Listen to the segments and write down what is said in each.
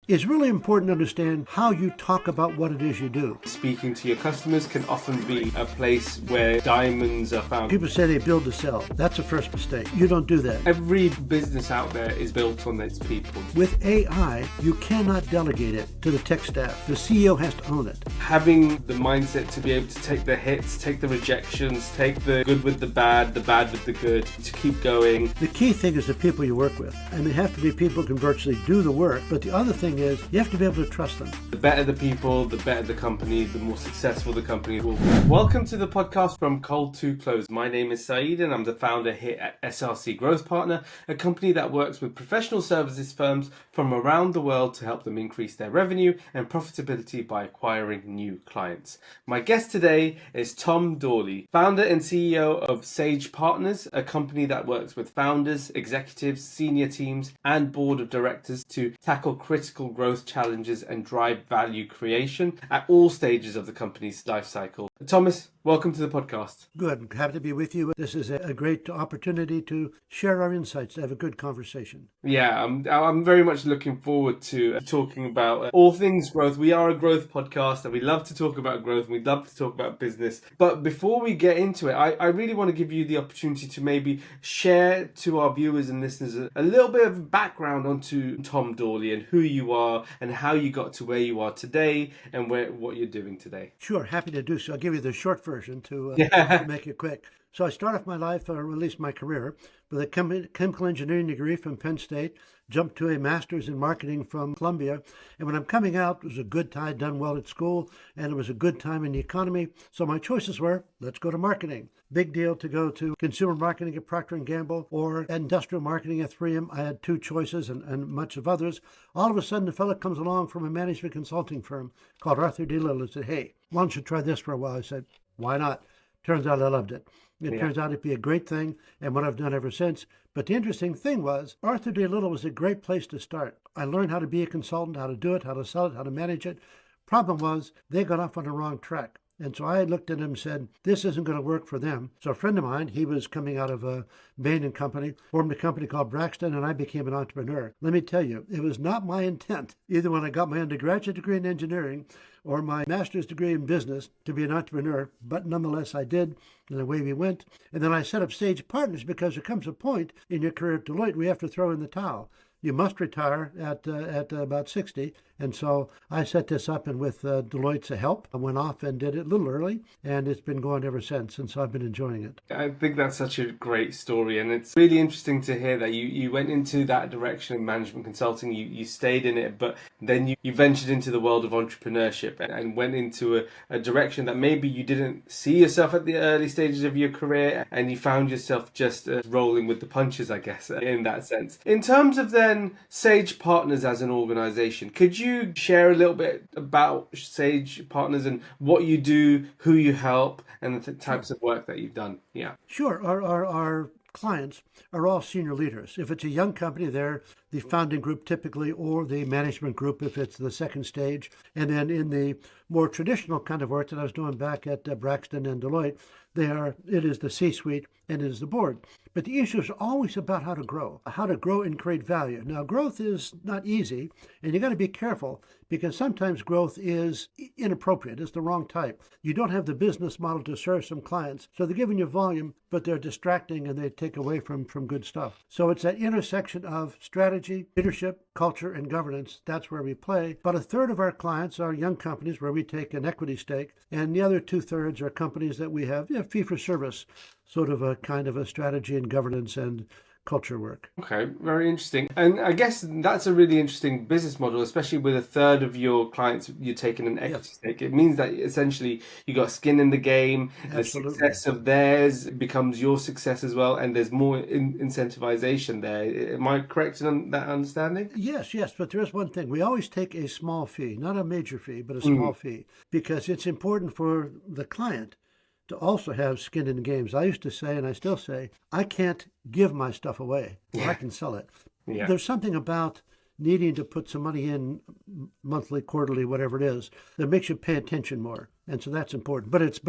it's really important to understand how you talk about what it is you do. Speaking to your customers can often be a place where diamonds are found. People say they build to sell. That's the first mistake. You don't do that. Every business out there is built on its people. With AI, you cannot delegate it to the tech staff. The CEO has to own it. Having the mindset to be able to take the hits, take the rejections, take the good with the bad with the good, to keep going. The key thing is the people you work with. And they have to be people who can virtually do the work. But the other thing is you have to be able to trust them. The better the people, the better the company, the more successful the company will be. Welcome to the podcast From Cold to Close. My name is Saeed and I'm the founder here at SRC Growth Partner, a company that works with professional services firms from around the world to help them increase their revenue and profitability by acquiring new clients. My guest today is Tom Doorley, founder and CEO of Sage Partners, a company that works with founders, executives, senior teams, and board of directors to tackle critical growth challenges and drive value creation at all stages of the company's life cycle. Thomas, welcome to the podcast. Good. Happy to be with you. This is a great opportunity to share our insights, to have a good conversation. Yeah, I'm very much looking forward to talking about all things growth. We are a growth podcast and we love to talk about growth and we love to talk about business. But before we get into it, I really want to give you the opportunity to maybe share to our viewers and listeners a little bit of background onto Tom Doorley and who you are and how you got to where you are today and what you're doing today. Sure, happy to do so. I'll give you the short version to make it quick. So I started off my life, or at least my career, with a chemical engineering degree from Penn State, jumped to a master's in marketing from Columbia. And when I'm coming out, it was a good time, done well at school, and it was a good time in the economy. So my choices were, let's go to marketing. Big deal to go to consumer marketing at Procter & Gamble or industrial marketing at 3M. I had two choices and much of others. All of a sudden, a fellow comes along from a management consulting firm called Arthur D. Little and said, hey, why don't you try this for a while? I said, why not? Turns out I loved it. It turns out it'd be a great thing and what I've done ever since. But the interesting thing was Arthur D. Little was a great place to start. I learned how to be a consultant, how to do it, how to sell it, how to manage it. Problem was they got off on the wrong track. And so I looked at him and said, this isn't going to work for them. So a friend of mine, he was coming out of a Bain & Company, formed a company called Braxton, and I became an entrepreneur. Let me tell you, it was not my intent, either when I got my undergraduate degree in engineering or my master's degree in business, to be an entrepreneur. But nonetheless, I did, and away we went. And then I set up Sage Partners because there comes a point in your career at Deloitte where you have to throw in the towel. You must retire at about 60. And so I set this up, and with Deloitte's help, I went off and did it a little early, and it's been going ever since. And so I've been enjoying it. I think that's such a great story. And it's really interesting to hear that you went into that direction in management consulting. You stayed in it, but then you ventured into the world of entrepreneurship and went into a direction that maybe you didn't see yourself at the early stages of your career. And you found yourself just rolling with the punches, I guess, in that sense. In terms of then Sage Partners as an organization, could you share a little bit about Sage Partners and what you do, who you help, and the types of work that you've done? Yeah. Sure. Our clients are all senior leaders. If it's a young company, they're the founding group typically, or the management group if it's the second stage. And then in the more traditional kind of work that I was doing back at Braxton and Deloitte, it is the C-suite and it is the board. But the issue is always about how to grow and create value. Now, growth is not easy, and you got to be careful because sometimes growth is inappropriate. It's the wrong type. You don't have the business model to serve some clients, so they're giving you volume, but they're distracting and they take away from good stuff. So it's that intersection of strategy, leadership, culture, and governance. That's where we play. About a third of our clients are young companies where we take an equity stake, and the other 2/3 are companies that we have fee for service, sort of a kind of a strategy and governance and culture work. Okay, very interesting. And I guess that's a really interesting business model, especially with a third of your clients you're taking an equity stake. It means that essentially you got skin in the game. Absolutely. The success of theirs becomes your success as well, and there's more incentivization there. Am I correct in that understanding? Yes, but there is one thing. We always take a small fee, not a major fee, but a small fee, because it's important for the client to also have skin in the games. I used to say, and I still say, I can't give my stuff away, or I can sell it. Yeah. There's something about needing to put some money in monthly, quarterly, whatever it is, that makes you pay attention more. And so that's important, but it's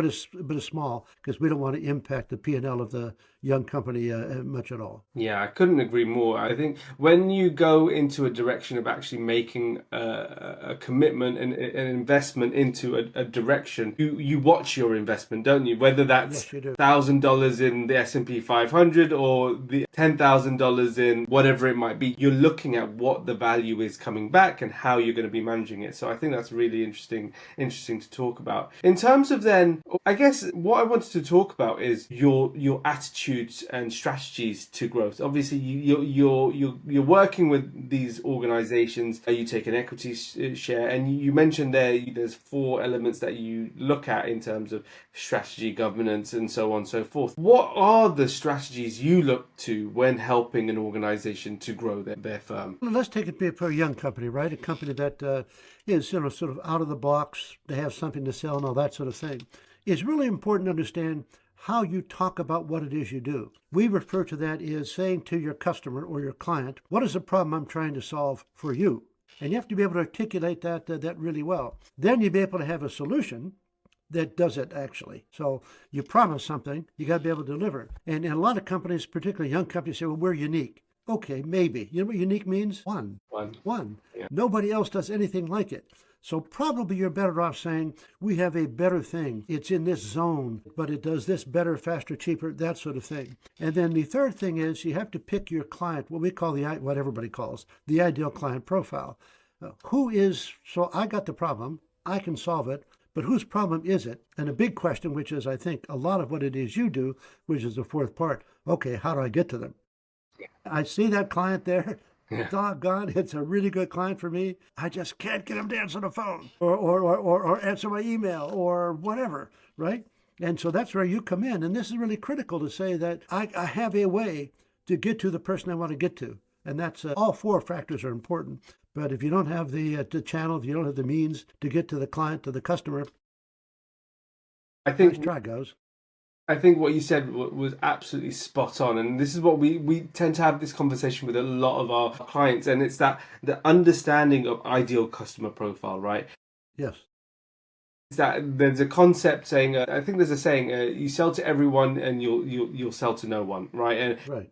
small because we don't want to impact the P&L of the young company much at all. Yeah, I couldn't agree more. I think when you go into a direction of actually making a commitment and an investment into a direction, you watch your investment, don't you? Whether that's Yes, you do. $1,000 in the S&P 500 or the $10,000 in whatever it might be, you're looking at what the value is coming back and how you're going to be managing it. So I think that's really interesting to talk about. In terms of then, I guess what I wanted to talk about is your attitudes and strategies to growth. Obviously, you're working with these organizations. You take an equity share, and you mentioned there's 4 elements that you look at in terms of strategy, governance, and so on and so forth. What are the strategies you look to when helping an organization to grow their firm? Well, let's take it for a young company, right? A company that is sort of out of the box. They have something to sell and all that sort of thing. It's really important to understand how you talk about what it is you do. We refer to that as saying to your customer or your client, what is the problem I'm trying to solve for you? And you have to be able to articulate that really well. Then you'll be able to have a solution that does it actually. So you promise something, you got to be able to deliver. And a lot of companies, particularly young companies, say, well, we're unique. Okay, maybe. You know what unique means? One. Yeah. Nobody else does anything like it. So probably you're better off saying, we have a better thing. It's in this zone, but it does this better, faster, cheaper, that sort of thing. And then the third thing is you have to pick your client, what we call what everybody calls the ideal client profile. So I got the problem, I can solve it, but whose problem is it? And a big question, which is, I think, a lot of what it is you do, which is the fourth part. Okay, how do I get to them? I see that client there. Yeah. Doggone, it's a really good client for me. I just can't get him to answer the phone or answer my email or whatever, right? And so that's where you come in. And this is really critical to say that I have a way to get to the person I want to get to. And that's all 4 factors are important. But if you don't have the channel, if you don't have the means to get to the client, to the customer, I think nice try, goes. I think what you said was absolutely spot on, and this is what we tend to have this conversation with a lot of our clients, and it's that the understanding of ideal customer profile, right? Yes. It's that there's a concept saying, I think there's a saying, you sell to everyone and you'll sell to no one, right? And Right.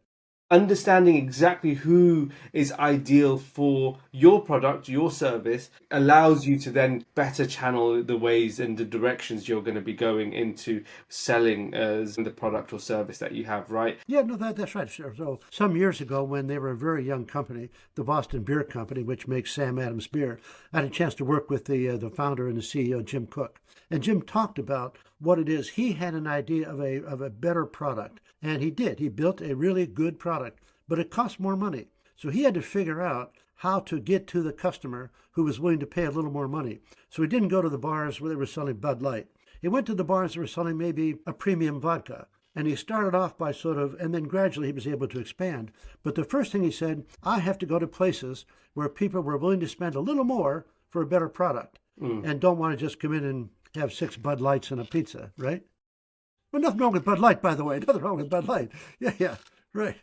understanding exactly who is ideal for your product, your service, allows you to then better channel the ways and the directions you're going to be going into selling as the product or service that you have, right? Yeah, no, that's right. So some years ago, when they were a very young company, the Boston Beer Company, which makes Sam Adams beer, I had a chance to work with the founder and the CEO, Jim Cook. And Jim talked about what it is. He had an idea of a better product, and he did. He built a really good product, but it cost more money. So he had to figure out how to get to the customer who was willing to pay a little more money. So he didn't go to the bars where they were selling Bud Light. He went to the bars that were selling maybe a premium vodka. And he started off by and then gradually he was able to expand. But the first thing he said, I have to go to places where people were willing to spend a little more for a better product and don't want to just come in and have 6 Bud Lights and a pizza, right? Well, nothing wrong with Bud Light, by the way. Nothing wrong with Bud Light. Yeah, right.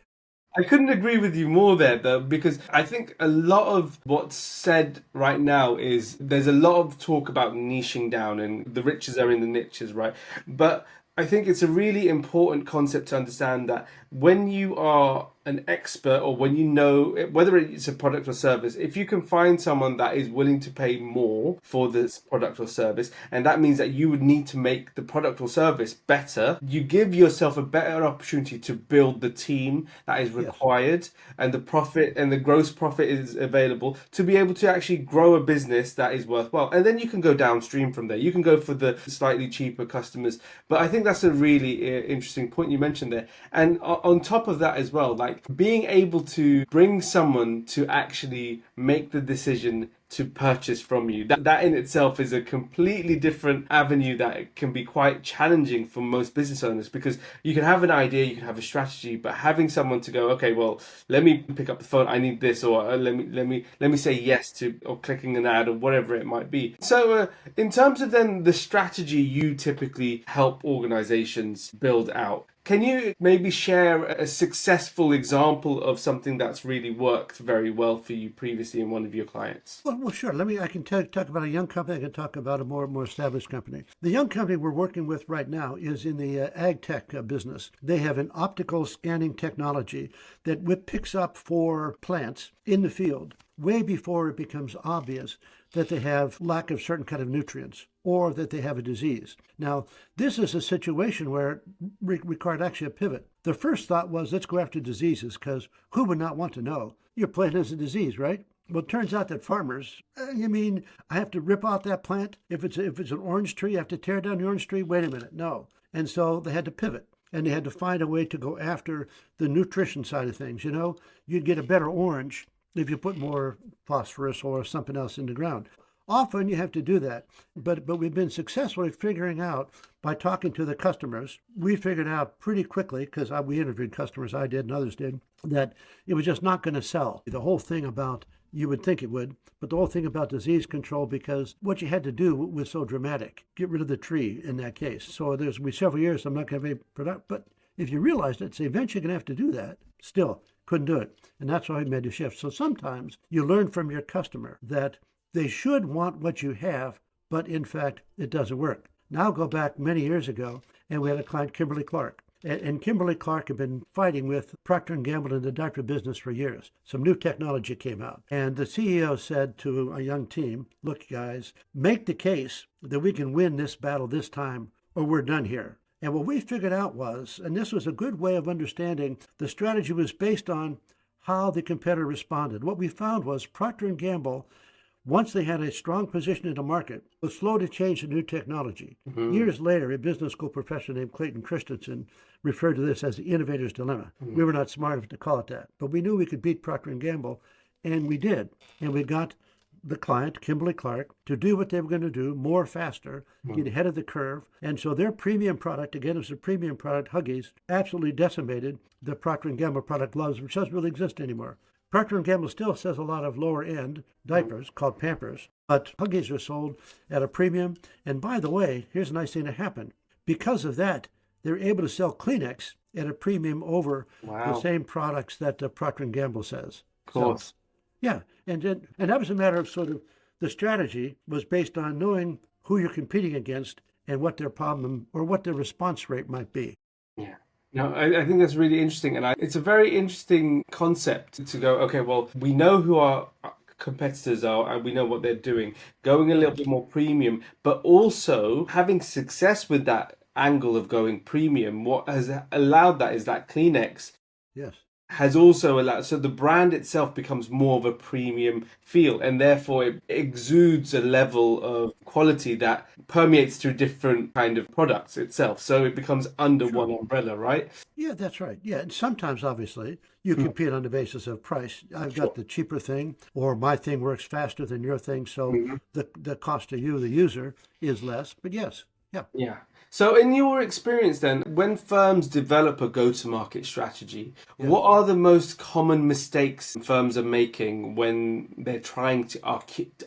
I couldn't agree with you more there, though, because I think a lot of what's said right now is there's a lot of talk about niching down and the riches are in the niches, right? But I think it's a really important concept to understand that when you are an expert or when you know whether it's a product or service, if you can find someone that is willing to pay more for this product or service, and that means that you would need to make the product or service better, you give yourself a better opportunity to build the team that is required, and the profit and the gross profit is available to be able to actually grow a business that is worthwhile. And then you can go downstream from there. You can go for the slightly cheaper customers. But I think that's a really interesting point you mentioned there. And on top of that as well, like being able to bring someone to actually make the decision to purchase from you, that in itself is a completely different avenue that can be quite challenging for most business owners, because you can have an idea, you can have a strategy, but having someone to go, okay, well, let me pick up the phone, I need this, or let me say yes to, or clicking an ad or whatever it might be. So in terms of then the strategy you typically help organizations build out, can you maybe share a successful example of something that's really worked very well for you previously previously in one of your clients? Well, sure. I can talk about a young company. I can talk about a more established company. The young company we're working with right now is in the ag tech business. They have an optical scanning technology that picks up for plants in the field way before it becomes obvious that they have lack of certain kind of nutrients or that they have a disease. Now, this is a situation where it required actually a pivot. The first thought was, let's go after diseases, because who would not want to know your plant has a disease, right? Well, it turns out that farmers, you mean I have to rip out that plant? If it's an orange tree, I have to tear down the orange tree? Wait a minute, no. And so they had to pivot, and they had to find a way to go after the nutrition side of things. You'd get a better orange if you put more phosphorus or something else in the ground. Often you have to do that, but we've been successfully figuring out by talking to the customers. We figured out pretty quickly, because we interviewed customers, I did and others did, that it was just not going to sell. The whole thing about, you would think it would, but the whole thing about disease control, because what you had to do was so dramatic. Get rid of the tree in that case. So there's going to be several years I'm not going to have any product, but if you realized it, say eventually you're going to have to do that, still couldn't do it. And that's why we made a shift. So sometimes you learn from your customer that they should want what you have, but in fact, it doesn't work. Now go back many years ago, and we had a client, Kimberly-Clark. And Kimberly-Clark had been fighting with Procter & Gamble in the diaper business for years. Some new technology came out. And the CEO said to a young team, look, guys, make the case that we can win this battle this time, or we're done here. And what we figured out was, and this was a good way of understanding, the strategy was based on how the competitor responded. What we found was Procter & Gamble, once they had a strong position in the market, was slow to change to new technology. Mm-hmm. Years later, a business school professor named Clayton Christensen referred to this as the innovator's dilemma. Mm-hmm. We were not smart enough to call it that, but we knew we could beat Procter & Gamble, and we did. And we got the client, Kimberly-Clark, to do what they were going to do more faster, get ahead of the curve. And so their premium product, again, it was a premium product, Huggies, absolutely decimated the Procter & Gamble product gloves, which doesn't really exist anymore. Procter & Gamble still sells a lot of lower-end diapers called Pampers, but Huggies are sold at a premium. And by the way, here's a nice thing that happened. Because of that, they're able to sell Kleenex at a premium over the same products that Procter & Gamble says. Of course. So, yeah, and that was a matter of sort of the strategy was based on knowing who you're competing against and what their problem or what their response rate might be. Yeah. No, I think that's really interesting. And it's a very interesting concept to go, okay, well, we know who our competitors are and we know what they're doing, going a little bit more premium, but also having success with that angle of going premium. What has allowed that is that Kleenex has also allowed, so the brand itself becomes more of a premium feel, and therefore it exudes a level of quality that permeates through different kind of products itself. So it becomes under one umbrella, right? Yeah, that's right. Yeah, and sometimes obviously you compete on the basis of price. I've got the cheaper thing, or my thing works faster than your thing, so the cost to you, the user, is less. But yes, yeah. So in your experience then, when firms develop a go-to-market strategy, what are the most common mistakes firms are making when they're trying to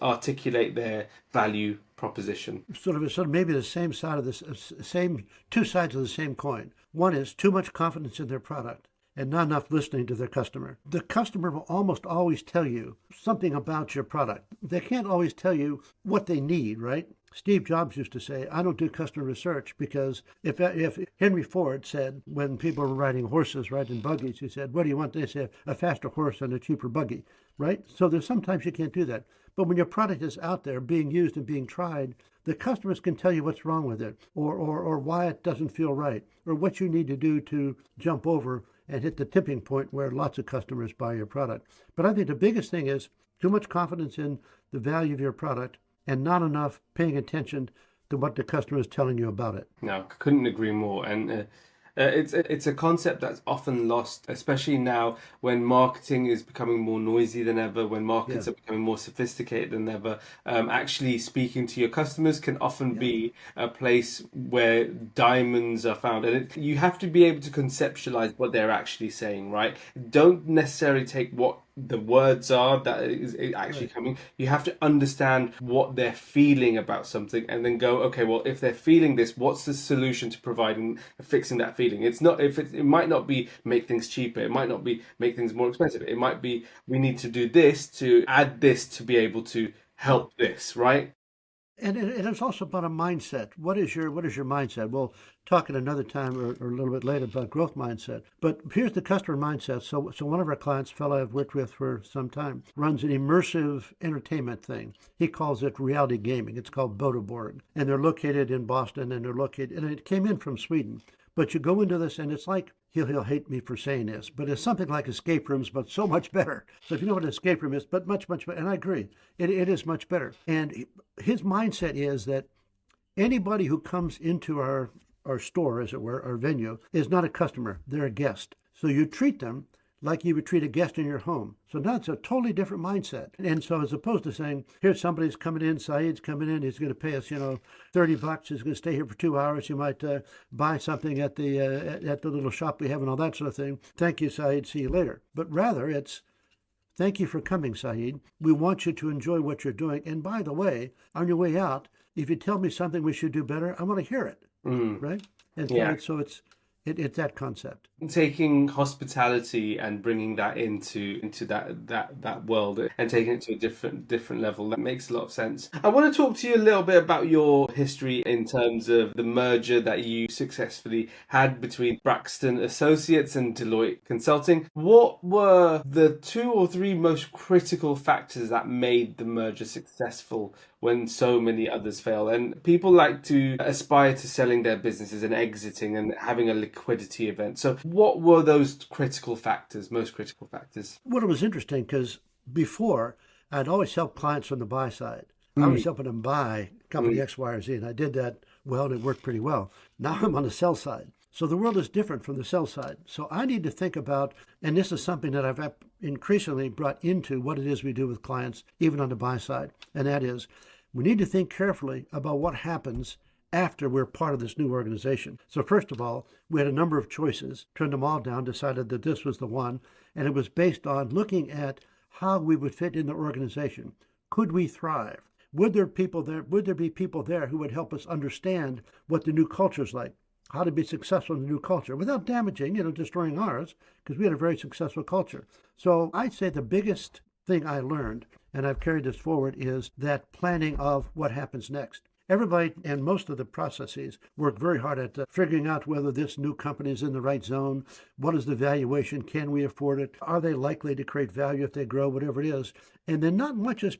articulate their value proposition? Sort of maybe the same side of same two sides of the same coin. One is too much confidence in their product and not enough listening to their customer. The customer will almost always tell you something about your product. They can't always tell you what they need, right? Steve Jobs used to say, I don't do customer research, because if Henry Ford said, when people were riding horses, right, in buggies, he said, what do you want? They say, a faster horse and a cheaper buggy, right? So there's sometimes you can't do that. But when your product is out there being used and being tried, the customers can tell you what's wrong with it, or why it doesn't feel right, or what you need to do to jump over and hit the tipping point where lots of customers buy your product. But I think the biggest thing is too much confidence in the value of your product and not enough paying attention to what the customer is telling you about it. No, couldn't agree more. And it's a concept that's often lost, especially now when marketing is becoming more noisy than ever, when markets are becoming more sophisticated than ever. Actually speaking to your customers can often be a place where diamonds are found. And you have to be able to conceptualize what they're actually saying, right? Don't necessarily take what the words are that is actually Right. coming. You have to understand what they're feeling about something and then go, okay, well, if they're feeling this, what's the solution to providing fixing that feeling? It's not if it might not be make things cheaper, it might not be make things more expensive. It might be we need to do this to add this to be able to help this, right? And it's also about a mindset. What is your mindset? We'll talk at another time or a little bit later about growth mindset. But here's the customer mindset. So one of our clients, a fellow I've worked with for some time, runs an immersive entertainment thing. He calls it reality gaming. It's called Bodeborg. And they're located in Boston, and it came in from Sweden. But you go into this and it's like he'll hate me for saying this, but it's something like escape rooms, but so much better. So if you know what an escape room is, but much, much better. And I agree, it is much better. And his mindset is that anybody who comes into our store, as it were, our venue, is not a customer. They're a guest. So you treat them like you would treat a guest in your home. So now it's a totally different mindset. And so as opposed to saying, here's somebody's coming in, Saeed's coming in, he's going to pay us, $30, he's going to stay here for 2 hours. You might buy something at the little shop we have and all that sort of thing. Thank you, Saeed. See you later. But rather it's, thank you for coming, Saeed. We want you to enjoy what you're doing. And by the way, on your way out, if you tell me something we should do better, I want to hear it. Right? And Yeah. so it's that concept. Taking hospitality and bringing that into that world and taking it to a different level, that makes a lot of sense. I want to talk to you a little bit about your history in terms of the merger that you successfully had between Braxton Associates and Deloitte Consulting. What were the 2 or 3 most critical factors that made the merger successful when so many others fail? And people like to aspire to selling their businesses and exiting and having a liquidity event. So what were those critical factors, most critical factors? Well, it was interesting because before I'd always helped clients from the buy side. I Mm, was helping them buy company mm, X, Y, or Z, and I did that well, and it worked pretty well. Now I'm on the sell side. So the world is different from the sell side. So I need to think about, and this is something that I've increasingly brought into what it is we do with clients, even on the buy side, and that is we need to think carefully about what happens after we're part of this new organization. So first of all, we had a number of choices, turned them all down, decided that this was the one, and it was based on looking at how we would fit in the organization. Could we thrive? Would there be people there who would help us understand what the new culture is like? How to be successful in the new culture without damaging, destroying ours, because we had a very successful culture. So I'd say the biggest thing I learned, and I've carried this forward, is that planning of what happens next. Everybody and most of the processes work very hard at figuring out whether this new company is in the right zone. What is the valuation? Can we afford it? Are they likely to create value if they grow, whatever it is? And then not much is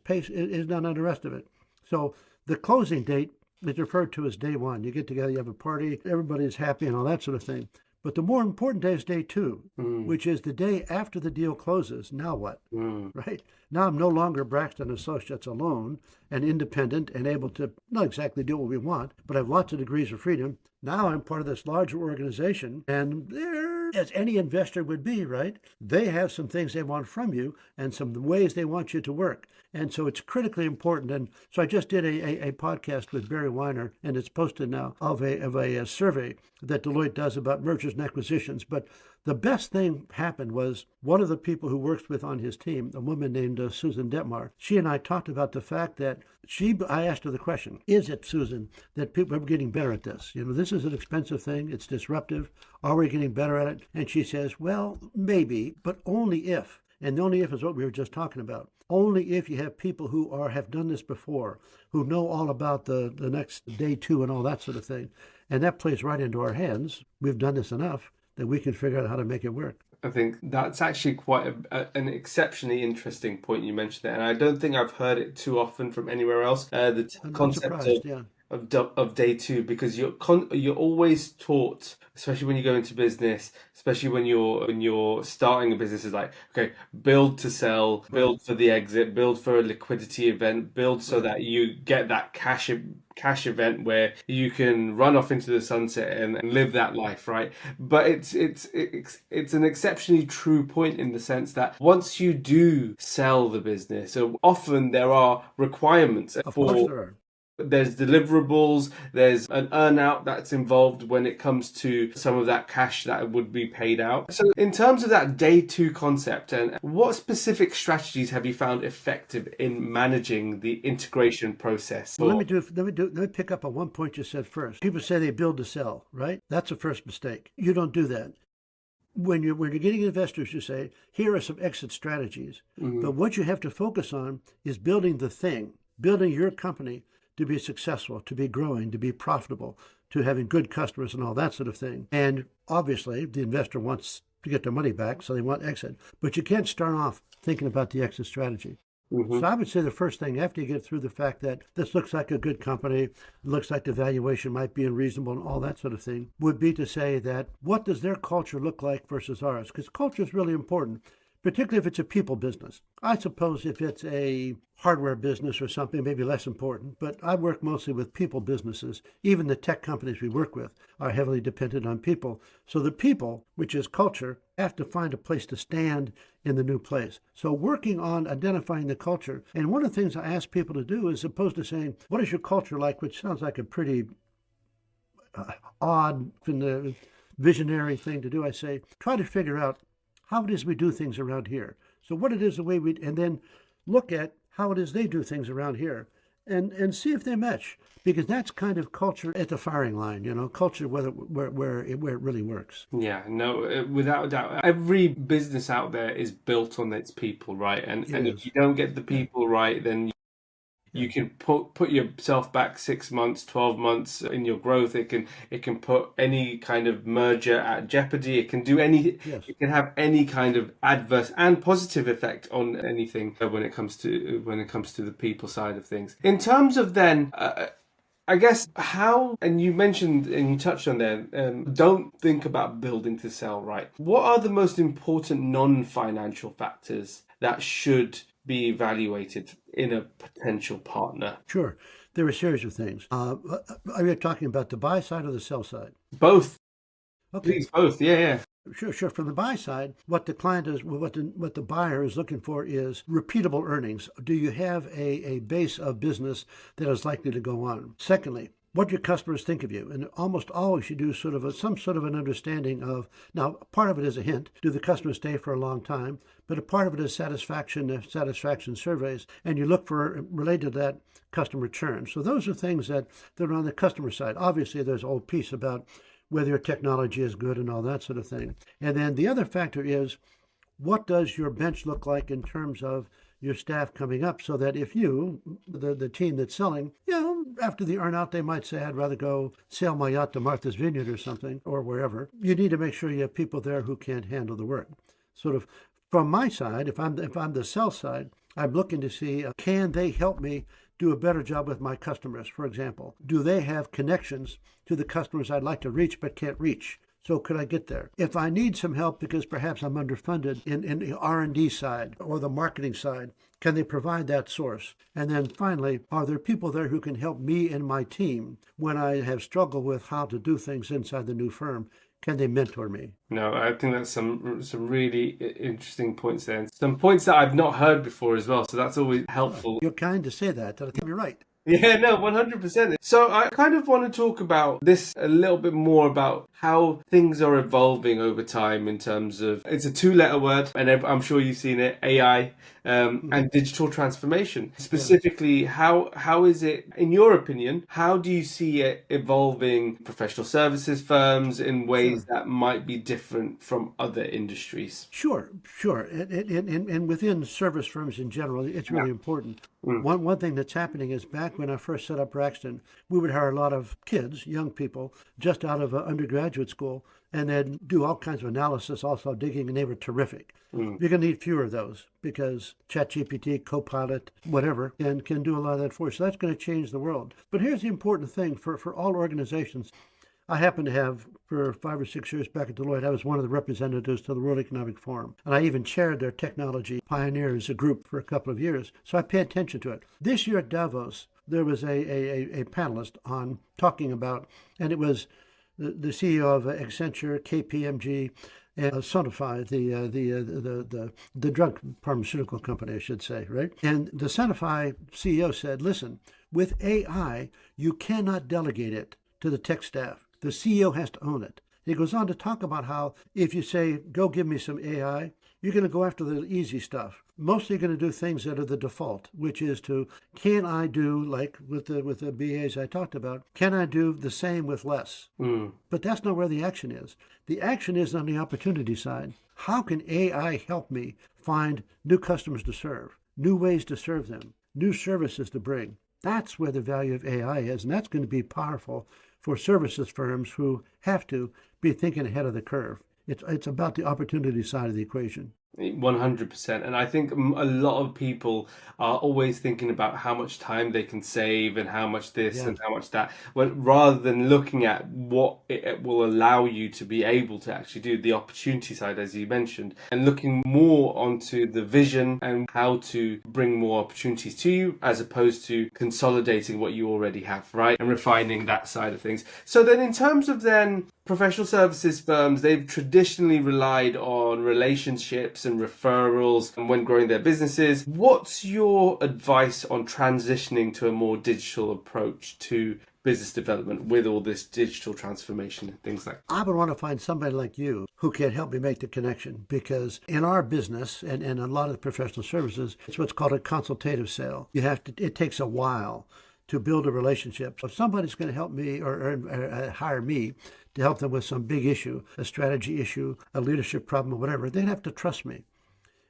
done on the rest of it. So the closing date is referred to as day one. You get together, you have a party, everybody's happy and all that sort of thing. But the more important day is day two, mm, which is the day after the deal closes. Now what? mm. Right? Now I'm no longer Braxton Associates alone and independent and able to not exactly do what we want, but I have lots of degrees of freedom. Now I'm part of this larger organization, and there, as any investor would be, right? They have some things they want from you and some ways they want you to work. And so it's critically important. And so I just did a podcast with Barry Weiner, and it's posted now, of a survey that Deloitte does about mergers and acquisitions. But the best thing happened was one of the people who works with on his team, a woman named Susan Detmar, she and I talked about the fact that I asked her the question, is it, Susan, that people are getting better at this? This is an expensive thing. It's disruptive. Are we getting better at it? And she says, well, maybe, but only if. And the only if is what we were just talking about. Only if you have people who have done this before, who know all about the next day two and all that sort of thing. And that plays right into our hands. We've done this enough that we can figure out how to make it work. I think that's actually quite an exceptionally interesting point you mentioned there, and I don't think I've heard it too often from anywhere else. I'm Concept surprised, yeah. of day two, because you're always taught, especially when you go into business, especially when you're starting a business, is like, okay, build to sell, build for the exit, build for a liquidity event, build so that you get that cash event where you can run off into the sunset and live that life, right? But it's an exceptionally true point in the sense that once you do sell the business, so often there are requirements Of course there are. There's deliverables, there's an earnout that's involved when it comes to some of that cash that would be paid out. So in terms of that day two concept, and what specific strategies have you found effective in managing the integration process? Well, let me pick up on one point you said first. People say they build to sell, right? That's a first mistake. You don't do that. When you're getting investors, you say, here are some exit strategies. But what you have to focus on is building the thing, building your company to be successful, to be growing, to be profitable, to having good customers and all that sort of thing. And obviously, the investor wants to get their money back, so they want exit. But you can't start off thinking about the exit strategy. So I would say the first thing, after you get through the fact that this looks like a good company, looks like the valuation might be unreasonable and all that sort of thing, would be to say that what does their culture look like versus ours? Because culture is really important, particularly if it's a people business. I suppose if it's a hardware business or something, maybe less important, but I work mostly with people businesses. Even the tech companies we work with are heavily dependent on people. So the people, which is culture, have to find a place to stand in the new place. So working on identifying the culture, and one of the things I ask people to do is, opposed to saying, what is your culture like, which sounds like a pretty odd and visionary thing to do, I say, try to figure out how it is we do things around here. So what it is the way we, and then look at how it is they do things around here, and see if they match, because that's kind of culture at the firing line, culture where it really works. Yeah, no, without a doubt. Every business out there is built on its people, right? And if you don't get the people right, then you can put yourself back 6 months, 12 months in your growth. It can put any kind of merger at jeopardy. It can do it can have any kind of adverse and positive effect on anything when it comes to the people side of things. In terms of then, I guess how, and you mentioned and you touched on there, don't think about building to sell, right? What are the most important non-financial factors that should be evaluated in a potential partner? Sure. There are a series of things. Are you talking about the buy side or the sell side? Both. Okay. Please, both. Yeah. Sure. From the buy side, what the client is, what the buyer is looking for is repeatable earnings. Do you have a base of business that is likely to go on? Secondly, what your customers think of you, and almost always you do some sort of an understanding of. Now, part of it is a hint: do the customers stay for a long time? But a part of it is satisfaction surveys, and you look for related to that customer churn. So those are things that are on the customer side. Obviously, there's a whole piece about whether your technology is good and all that sort of thing. And then the other factor is, what does your bench look like in terms of your staff coming up, so that if you, the team that's selling, after the earnout, they might say, I'd rather go sail my yacht to Martha's Vineyard or something, or wherever. You need to make sure you have people there who can handle the work. Sort of from my side, if I'm the sell side, I'm looking to see, can they help me do a better job with my customers? For example, do they have connections to the customers I'd like to reach but can't reach? So could I get there? If I need some help because perhaps I'm underfunded in the R&D side or the marketing side, can they provide that source? And then finally, are there people there who can help me and my team when I have struggled with how to do things inside the new firm? Can they mentor me? No, I think that's some really interesting points there. And some points that I've not heard before as well. So that's always helpful. You're kind to say that. I think you're right. Yeah, no, 100%. So I kind of want to talk about this a little bit more, about how things are evolving over time in terms of, it's a 2-letter word, and I'm sure you've seen it, AI and digital transformation. Specifically, how is it, in your opinion, how do you see it evolving professional services firms in ways that might be different from other industries? Sure. And within service firms in general, it's really important. One thing that's happening is, back when I first set up Braxton, we would hire a lot of kids, young people, just out of undergraduate school, and then do all kinds of analysis, also digging, and they were terrific. You're going to need fewer of those, because ChatGPT, Copilot, whatever, can do a lot of that for you. So that's going to change the world. But here's the important thing for all organizations. I happen to have, for 5 or 6 years back at Deloitte, I was one of the representatives to the World Economic Forum. And I even chaired their technology pioneers group for a couple of years. So I pay attention to it. This year at Davos, there was a panelist on talking about, and it was the CEO of Accenture, KPMG, and Sanofi, the drug pharmaceutical company, I should say, right? And the Sanofi CEO said, listen, with AI, you cannot delegate it to the tech staff. The CEO has to own it. He goes on to talk about how if you say, go give me some AI, you're going to go after the easy stuff. Mostly you're going to do things that are the default, which is to, can I do, like with the BAs I talked about, can I do the same with less? But that's not where the action is. The action is on the opportunity side. How can AI help me find new customers to serve, new ways to serve them, new services to bring? That's where the value of AI is, and that's going to be powerful for services firms who have to be thinking ahead of the curve. It's about the opportunity side of the equation. 100%. And I think a lot of people are always thinking about how much time they can save and how much this and how much that, rather than looking at what it will allow you to be able to actually do, the opportunity side, as you mentioned, and looking more onto the vision and how to bring more opportunities to you, as opposed to consolidating what you already have, right? And refining that side of things. So then in terms of then professional services firms, they've traditionally relied on relationships and referrals and when growing their businesses. What's your advice on transitioning to a more digital approach to business development with all this digital transformation and things like that? I would want to find somebody like you who can help me make the connection, because in our business and a lot of the professional services, it's what's called a consultative sale. It takes a while to build a relationship. So if somebody's going to help me or hire me to help them with some big issue, a strategy issue, a leadership problem, or whatever, they'd have to trust me.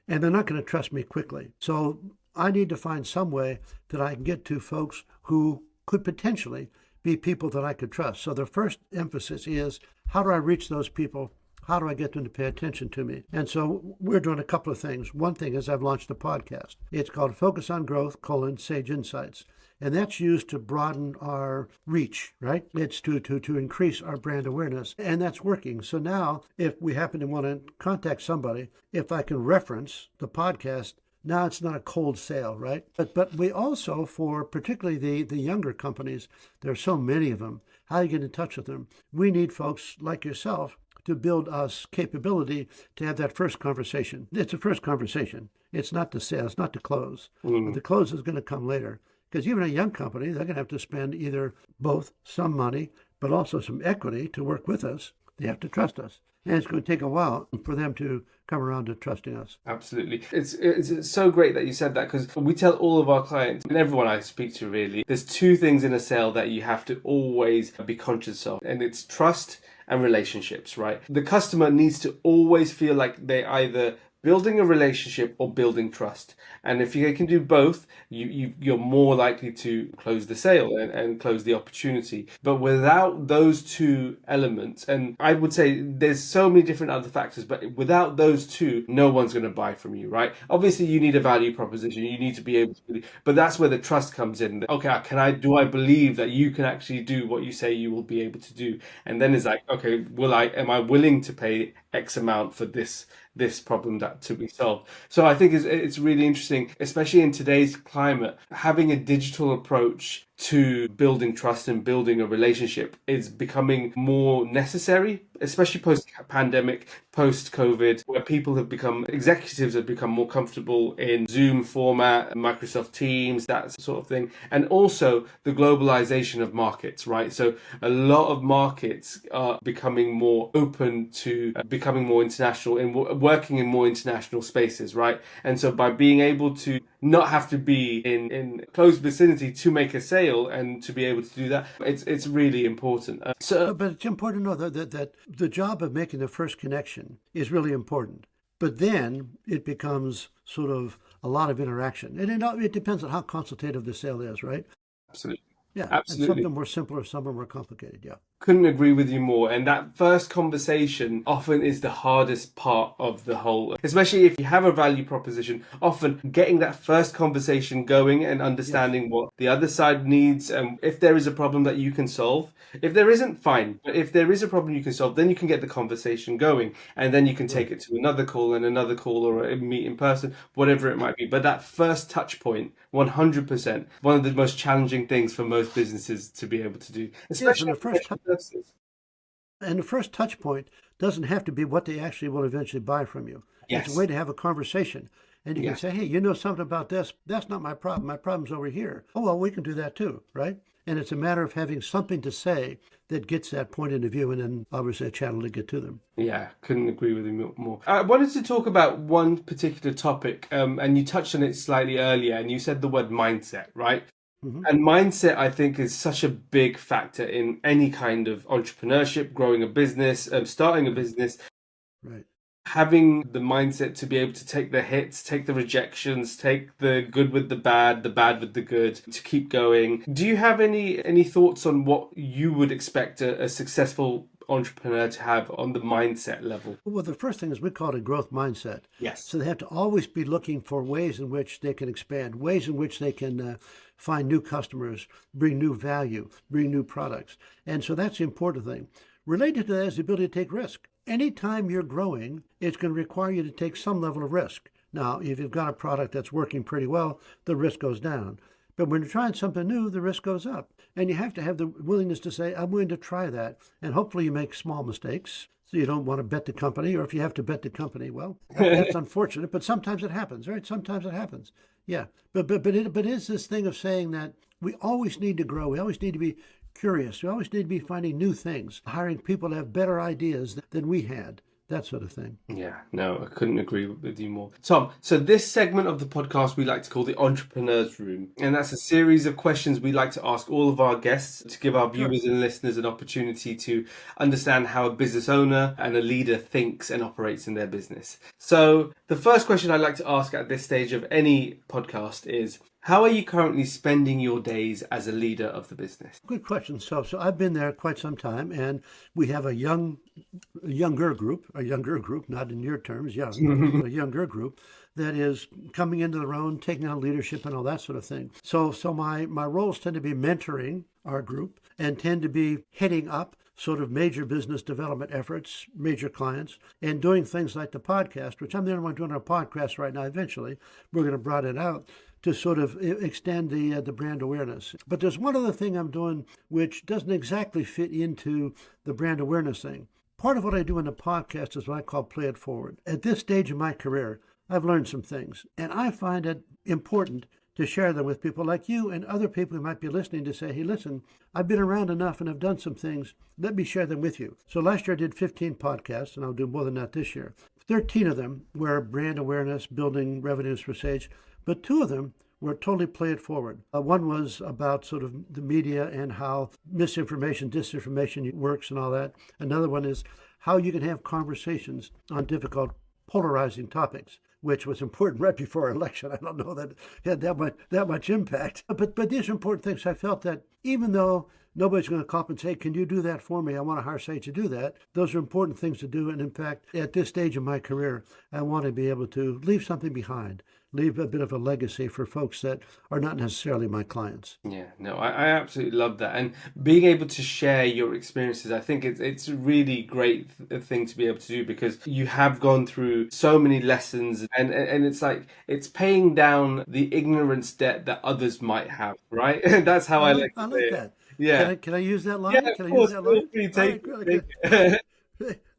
And they're not going to trust me quickly. So I need to find some way that I can get to folks who could potentially be people that I could trust. So the first emphasis is, how do I reach those people? How do I get them to pay attention to me? And so we're doing a couple of things. One thing is I've launched a podcast. It's called Focus on Growth, Sage Insights. And that's used to broaden our reach, right? It's to increase our brand awareness. And that's working. So now if we happen to want to contact somebody, if I can reference the podcast, now it's not a cold sale, right? But we also, for particularly the younger companies, there are so many of them, how do you get in touch with them? We need folks like yourself to build us capability to have that first conversation. It's a first conversation. It's not the sale, it's not the close. But the close is going to come later. Because even a young company, they're going to have to spend either both some money, but also some equity to work with us. They have to trust us. And it's going to take a while for them to come around to trusting us. Absolutely. It's so great that you said that, because we tell all of our clients and everyone I speak to, really, there's two things in a sale that you have to always be conscious of, and it's trust and relationships, right? The customer needs to always feel like they either building a relationship or building trust. And if you can do both, you're more likely to close the sale and close the opportunity. But without those two elements, and I would say there's so many different other factors, but without those two, no one's going to buy from you, right? Obviously, you need a value proposition. You need to be able to, but that's where the trust comes in. Okay, do I believe that you can actually do what you say you will be able to do? And then it's like, okay, am I willing to pay X amount for this problem that to be solved? So I think it's really interesting, especially in today's climate, having a digital approach to building trust and building a relationship is becoming more necessary, especially post-pandemic, post-COVID, where executives have become more comfortable in Zoom format, Microsoft Teams, that sort of thing. And also the globalization of markets, right? So a lot of markets are becoming more open to becoming more international and working in more international spaces, right? And so by being able to not have to be in close vicinity to make a sale and to be able to do that, it's really important. But it's important to know that the job of making the first connection is really important. But then it becomes sort of a lot of interaction. And it depends on how consultative the sale is, right? Absolutely. Yeah. Absolutely. And some of them more simpler, some are more complicated. Yeah. Couldn't agree with you more. And that first conversation often is the hardest part of the whole, especially if you have a value proposition, often getting that first conversation going and understanding what the other side needs. And if there is a problem that you can solve, if there isn't, fine. But if there is a problem you can solve, then you can get the conversation going, and then you can take it to another call or a meet in person, whatever it might be. But that first touch point, 100%, one of the most challenging things for most businesses to be able to do, especially the first services. And the first touch point doesn't have to be what they actually will eventually buy from you. It's a Yes. way to have a conversation. And you can Yes. say, hey, you know something about this? That's not my problem. My problem's over here. Oh, well, we can do that too, right? And it's a matter of having something to say that gets that point into view and then obviously a channel to get to them. Yeah, couldn't agree with you more. I wanted to talk about one particular topic, and you touched on it slightly earlier, and you said the word mindset, right? Hmm. And mindset, I think, is such a big factor in any kind of entrepreneurship, growing a business, starting a business. Right. Having the mindset to be able to take the hits, take the rejections, take the good with the bad with the good, to keep going. Do you have any thoughts on what you would expect a successful entrepreneur to have on the mindset level? Well, the first thing is we call it a growth mindset. Yes. So they have to always be looking for ways in which they can expand, ways in which they can find new customers, bring new value, bring new products. And so that's the important thing. Related to that is the ability to take risk. Anytime you're growing, it's going to require you to take some level of risk. Now, if you've got a product that's working pretty well, the risk goes down. But when you're trying something new, the risk goes up. And you have to have the willingness to say, I'm willing to try that. And hopefully you make small mistakes. So you don't want to bet the company, or if you have to bet the company, well, that's unfortunate, but sometimes it happens, right? Sometimes it happens. Yeah. But it's this thing of saying that we always need to grow. We always need to be curious. We always need to be finding new things, hiring people to have better ideas than we had, that sort of thing. Yeah, no, I couldn't agree with you more. Tom, so this segment of the podcast we like to call the Entrepreneur's Room. And that's a series of questions we like to ask all of our guests to give our Sure. viewers and listeners an opportunity to understand how a business owner and a leader thinks and operates in their business. So the first question I'd like to ask at this stage of any podcast is, how are you currently spending your days as a leader of the business? Good question. So I've been there quite some time, and we have a younger group, not in your terms, young, but a younger group that is coming into their own, taking on leadership and all that sort of thing. So my roles tend to be mentoring our group and tend to be heading up sort of major business development efforts, major clients, and doing things like the podcast, which I'm the only one doing a podcast right now. Eventually, we're going to broaden it out to sort of extend the brand awareness. But there's one other thing I'm doing which doesn't exactly fit into the brand awareness thing. Part of what I do in the podcast is what I call play it forward. At this stage of my career, I've learned some things, and I find it important to share them with people like you and other people who might be listening to say, hey, listen, I've been around enough and I've done some things. Let me share them with you. So last year I did 15 podcasts, and I'll do more than that this year. 13 of them were brand awareness, building revenues for Sage, but 2 of them were totally play it forward. One was about sort of the media and how misinformation, disinformation works and all that. Another one is how you can have conversations on difficult, polarizing topics, which was important right before our election. I don't know that it had that much impact. But these are important things. I felt that even though nobody's going to call up and say, can you do that for me? I want to hire Sage to do that. Those are important things to do. And in fact, at this stage of my career, I want to be able to leave something behind, leave a bit of a legacy for folks that are not necessarily my clients. Yeah, no, I absolutely love that. And being able to share your experiences, I think it's a really great thing to be able to do, because you have gone through so many lessons, and it's like it's paying down the ignorance debt that others might have, right? That's how I like I to say like it. that. Yeah. Can I use that Yeah, line? Can of I use course. that Feel line? free, All take right, good. it. Okay.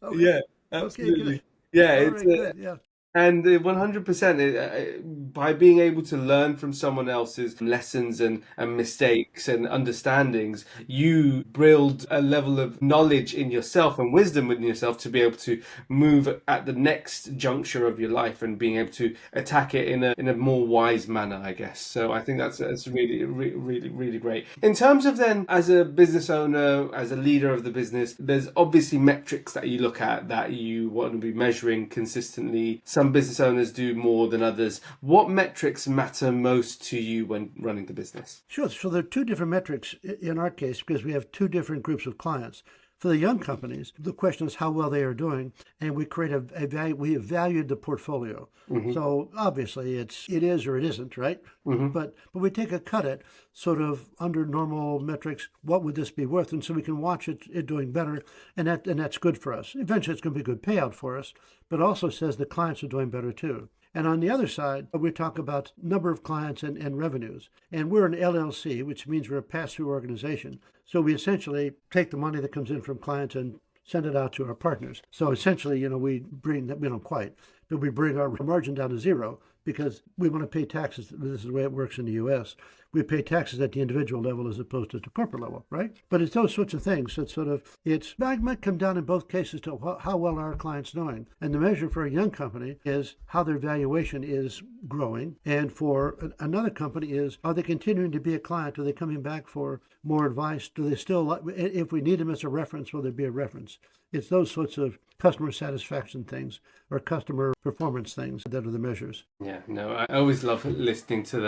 Okay. Yeah, Okay, good. absolutely. Yeah, All it's right, good. Yeah. and 100%, by being able to learn from someone else's lessons and mistakes and understandings, you build a level of knowledge in yourself and wisdom within yourself to be able to move at the next juncture of your life and being able to attack it in a more wise manner, I guess. So I think that's really, really, really great. In terms of then, as a business owner, as a leader of the business, there's obviously metrics that you look at that you want to be measuring consistently. Some business owners do more than others. What metrics matter most to you when running the business? Sure. So there are 2 different metrics in our case because we have 2 different groups of clients. For the young companies, the question is how well they are doing, and we create a value. We have valued the portfolio. Mm-hmm. So obviously it is or it isn't, right? Mm-hmm. But we take a cut at sort of under normal metrics. What would this be worth? And so we can watch it doing better, and that's good for us. Eventually, it's going to be a good payout for us, but also says the clients are doing better too. And on the other side, we talk about number of clients and revenues. And we're an LLC, which means we're a pass-through organization. So we essentially take the money that comes in from clients and send it out to our partners. So essentially, we don't quite, but we bring our margin down to zero because we want to pay taxes. This is the way it works in the U.S. We pay taxes at the individual level as opposed to the corporate level, right? But it's those sorts of things that it might come down in both cases to how well are our clients doing. And the measure for a young company is how their valuation is growing. And for another company is, are they continuing to be a client? Are they coming back for more advice? Do they still, if we need them as a reference, will there be a reference? It's those sorts of customer satisfaction things or customer performance things that are the measures. Yeah, no, I always love listening to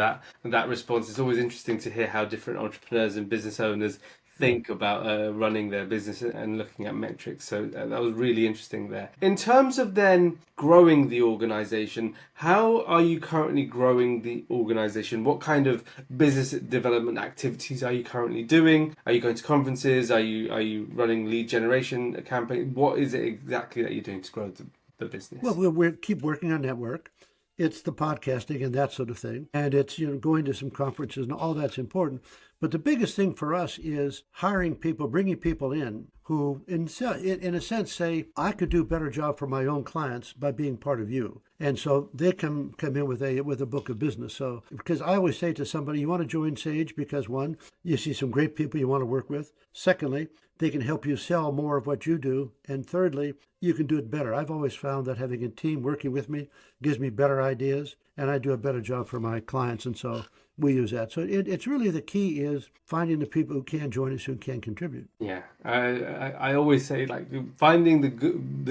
that response. It's always interesting to hear how different entrepreneurs and business owners think about running their business and looking at metrics. So that was really interesting there. In terms of then growing the organization, how are you currently growing the organization? What kind of business development activities are you currently doing? Are you going to conferences? Are you running lead generation campaign? What is it exactly that you're doing to grow the business? Well, we keep working on network. It's the podcasting and that sort of thing. And it's, going to some conferences and all that's important. But the biggest thing for us is hiring people, bringing people in who, in a sense, say, I could do a better job for my own clients by being part of you. And so they come in with a book of business. So, because I always say to somebody, you want to join Sage because, one, you see some great people you want to work with. Secondly, they can help you sell more of what you do. And thirdly, you can do it better. I've always found that having a team working with me gives me better ideas, and I do a better job for my clients. And so we use that. So it's really the key is finding the people who can join us, who can contribute. Yeah, I always say, like, finding the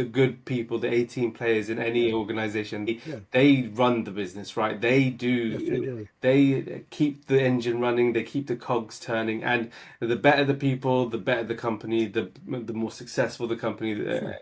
good people, the 18 players in any organization, they run the business, right? They do. Yes, they do. They keep the engine running, they keep the cogs turning, and the better the people, the better the company, the more successful the company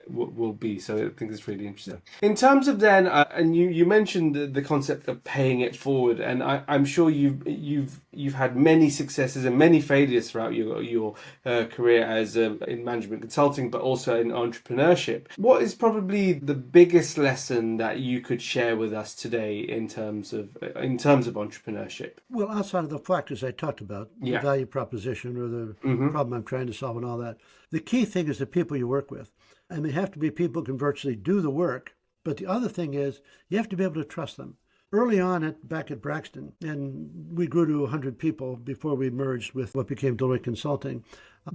will be. So I think it's really interesting. In terms of then, and you mentioned the concept of paying it forward, and I'm sure you've had many successes and many failures throughout your career as in management consulting, but also in entrepreneurship. What is probably the biggest lesson that you could share with us today in terms of entrepreneurship? Well, outside of the factors I talked about, the value proposition or the problem I'm trying to solve and all that, the key thing is the people you work with. And they have to be people who can virtually do the work. But the other thing is you have to be able to trust them. Early on back at Braxton, and we grew to 100 people before we merged with what became Doorley Consulting.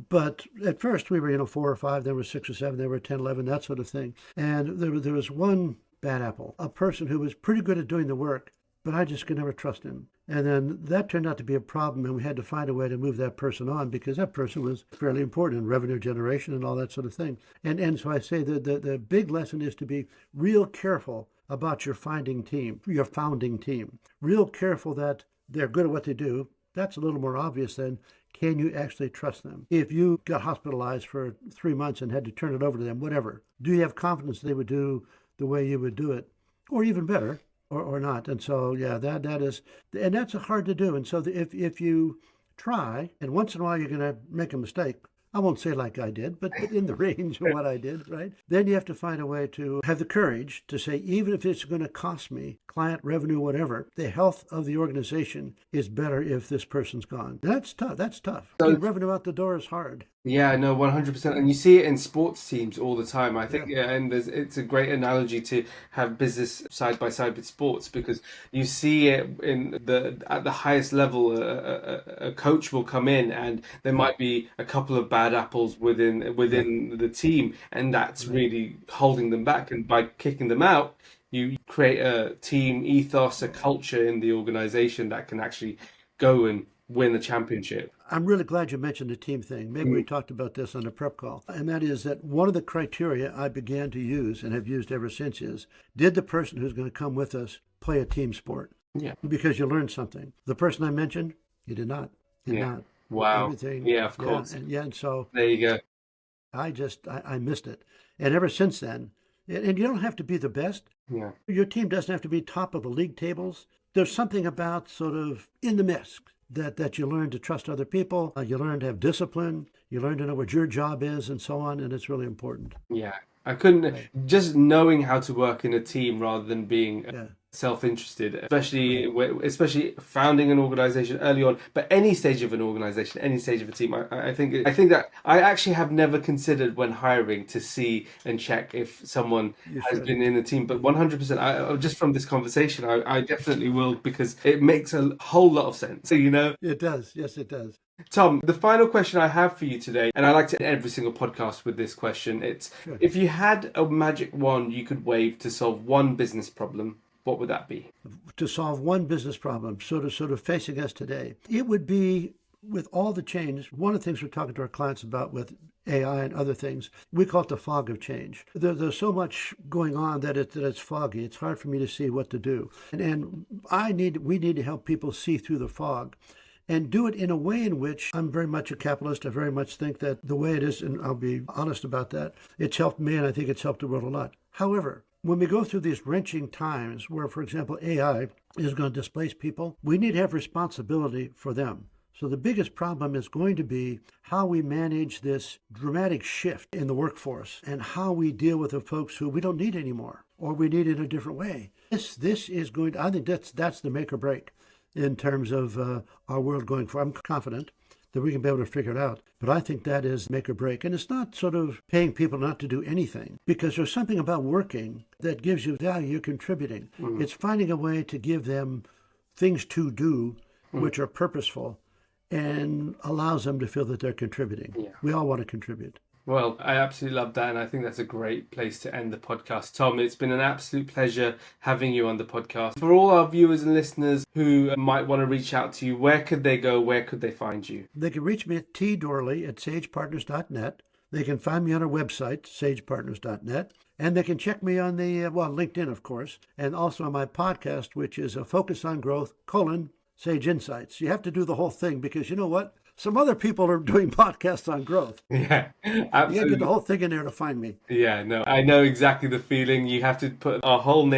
But at first we were, 4 or 5, there were 6 or 7, there were 10, 11, that sort of thing. And there was one bad apple, a person who was pretty good at doing the work, but I just could never trust him. And then that turned out to be a problem, and we had to find a way to move that person on because that person was fairly important in revenue generation and all that sort of thing. And so I say the big lesson is to be real careful about your founding team. Real careful that they're good at what they do. That's a little more obvious than can you actually trust them? If you got hospitalized for 3 months and had to turn it over to them, whatever, do you have confidence they would do the way you would do it? Or even better, or not? And so, that is, and that's hard to do. And so if you try, and once in a while you're going to make a mistake, I won't say like I did, but in the range of what I did, right? Then you have to find a way to have the courage to say, even if it's going to cost me client revenue, whatever, the health of the organization is better if this person's gone. That's tough. So, Getting revenue out the door is hard. Yeah, no, 100%. And you see it in sports teams all the time. I think, and it's a great analogy to have business side by side with sports because you see it at the highest level. A coach will come in and there might be a couple of bad apples within the team, and that's really holding them back. And by kicking them out, you create a team ethos, a culture in the organization that can actually go and win the championship. I'm really glad you mentioned the team thing. Maybe we talked about this on the prep call. And that is that one of the criteria I began to use and have used ever since is, did the person who's going to come with us play a team sport? Yeah. Because you learn something. The person I mentioned, he did not. Did not. Wow. Everything. Yeah, of course. And so there you go. I missed it. And ever since then, and you don't have to be the best. Yeah. Your team doesn't have to be top of the league tables. There's something about sort of in the mix that you learn to trust other people. You learn to have discipline. You learn to know what your job is and so on. And it's really important. Yeah. I couldn't, just knowing how to work in a team rather than being self-interested, especially founding an organization early on, but any stage of an organization, any stage of a team. I think that I actually have never considered when hiring to see and check if someone has been in the team, but 100%, just from this conversation, I definitely will, because it makes a whole lot of sense. So, It does. Yes, it does. Tom, the final question I have for you today, and I like to end every single podcast with this question. It's, Sure. If you had a magic wand you could wave to solve one business problem, what would that be? To solve one business problem, sort of facing us today, it would be, with all the change, one of the things we're talking to our clients about with AI and other things, we call it the fog of change. There's so much going on that it's foggy. It's hard for me to see what to do. And we need to help people see through the fog and do it in a way in which I'm very much a capitalist. I very much think that the way it is, and I'll be honest about that, it's helped me and I think it's helped the world a lot. However, when we go through these wrenching times where, for example, AI is going to displace people, we need to have responsibility for them. So the biggest problem is going to be how we manage this dramatic shift in the workforce and how we deal with the folks who we don't need anymore, or we need in a different way. This is going to, I think that's the make or break in terms of our world going forward. I'm confident that we can be able to figure it out. But I think that is make or break. And it's not sort of paying people not to do anything, because there's something about working that gives you value. You're contributing. It's finding a way to give them things to do which are purposeful and allows them to feel that they're contributing. Yeah. We all want to contribute. Well, I absolutely love that, and I think that's a great place to end the podcast. Tom, it's been an absolute pleasure having you on the podcast. For all our viewers and listeners who might want to reach out to you, where could they go? Where could they find you? They can reach me at tdoorley@sagepartners.net. They can find me on our website, sagepartners.net, and they can check me on the, LinkedIn, of course, and also on my podcast, which is a Focus on Growth, Sage Insights. You have to do the whole thing, because you know what? Some other people are doing podcasts on growth. Yeah, absolutely. You have to get the whole thing in there to find me. Yeah, no, I know exactly the feeling. You have to put our whole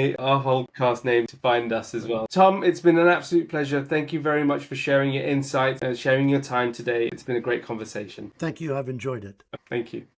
cast name to find us as well. Tom, it's been an absolute pleasure. Thank you very much for sharing your insights and sharing your time today. It's been a great conversation. Thank you. I've enjoyed it. Thank you.